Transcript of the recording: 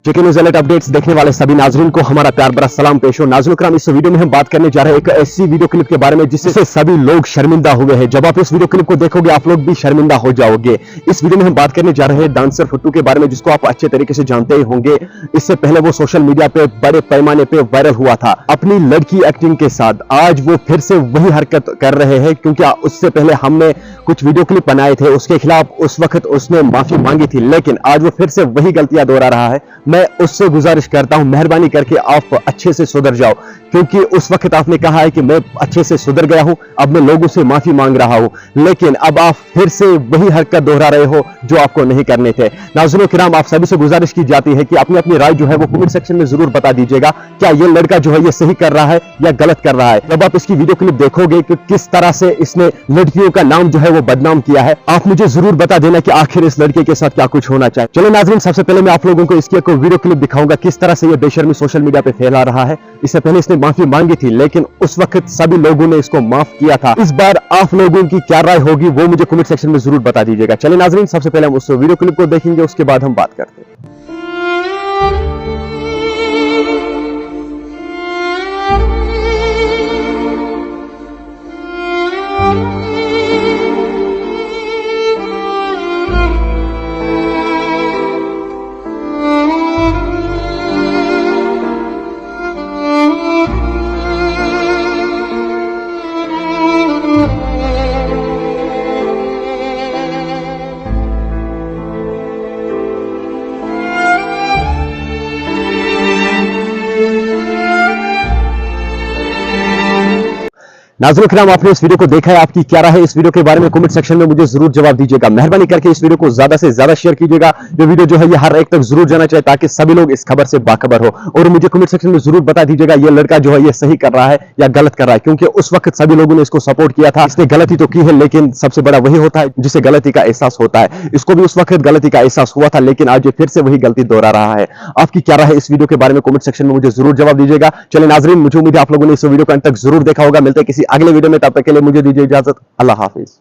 Chicken news alert updates देखने वाले सभी नाजरीन को हमारा प्यार भरा सलाम पेश हो। नाज़रीन करम, इस वीडियो में हम बात करने जा रहे हैं एक ऐसी वीडियो क्लिप के बारे में जिससे सभी लोग शर्मिंदा हुए हैं। जब आप इस वीडियो क्लिप को देखोगे आप लोग भी शर्मिंदा हो जाओगे। इस वीडियो में हम बात करने जा रहे हैं डांसर फुट्टू के बारे में, जिसको आप अच्छे तरीके से जानते ही होंगे। इससे पहले वो सोशल मीडिया पे बड़े पैमाने पे वायरल हुआ था अपनी लड़की एक्टिंग के साथ। आज वो फिर से वही हरकत कर रहे हैं, क्योंकि उससे पहले हमने कुछ वीडियो क्लिप बनाए थे उसके खिलाफ। उस वक्त उसने माफी मांगी थी, लेकिन आज वो फिर से वही गलतियां दोहरा रहा है। मैं उससे गुजारिश करता हूं, मेहरबानी करके आप अच्छे से सुधर जाओ, क्योंकि उस वक्त आपने कहा है कि मैं अच्छे से सुधर गया हूं, अब मैं लोगों से माफी मांग रहा हूं, लेकिन अब आप फिर से वही हरकत दोहरा रहे हो जो आपको नहीं करने थे। नाज़रीन किराम, आप सभी से गुजारिश की जाती है कि अपनी अपनी राय जो है वो कमेंट सेक्शन में जरूर बता दीजिएगा। क्या ये लड़का जो है ये सही कर रहा है या गलत कर रहा है? जब आप इसकी वीडियो क्लिप देखोगे कि किस तरह से इसने लड़कियों का नाम जो है वो बदनाम किया है, आप मुझे जरूर बता देना कि आखिर इस लड़के के साथ क्या कुछ होना चाहिए। चलो नाज़रीन, सबसे पहले मैं आप लोगों को इसकी एक वीडियो क्लिप दिखाऊंगा किस तरह से ये बेशर्मी सोशल मीडिया पे फैला रहा है। इससे पहले इसने माफी मांगी थी, लेकिन उस वक्त सभी लोगों ने इसको माफ किया था। इस बार आप लोगों की क्या राय होगी वो मुझे कमेंट सेक्शन में जरूर बता दीजिएगा। चलिए नाज़रीन, सबसे पहले हम उस वीडियो क्लिप को देखेंगे, उसके बाद हम बात करते हैं। नाज़रीन किराम, आपने इस वीडियो को देखा है, आपकी क्या राय है इस वीडियो के बारे में कमेंट सेक्शन में मुझे जरूर जवाब दीजिएगा। मेहरबानी करके इस वीडियो को ज्यादा से ज्यादा शेयर कीजिएगा। ये वीडियो जो है ये हर एक तक जरूर जाना चाहिए, ताकि सभी लोग इस खबर से बाखबर हो। और मुझे कमेंट सेक्शन में जरूर बता दीजिएगा ये लड़का जो है ये सही कर रहा है या गलत कर रहा है, क्योंकि उस वक्त सभी लोगों ने इसको सपोर्ट किया था। इसने गलती तो की है, लेकिन सबसे बड़ा वही होता है जिसे गलती का एहसास होता है। इसको भी उस वक्त गलती का एहसास हुआ था, लेकिन आज ये फिर से वही गलती दोहरा रहा है। आपकी क्या राय है इस वीडियो के बारे में कमेंट सेक्शन में मुझे जरूर जवाब दीजिएगा। चलिए नाज़रीन, मुझे उम्मीद है आप लोगों ने इस वीडियो को अंत तक जरूर देखा होगा। मिलते हैं किसी अगले वीडियो में, तब तक के लिए मुझे दीजिए इजाजत। अल्लाह हाफिज।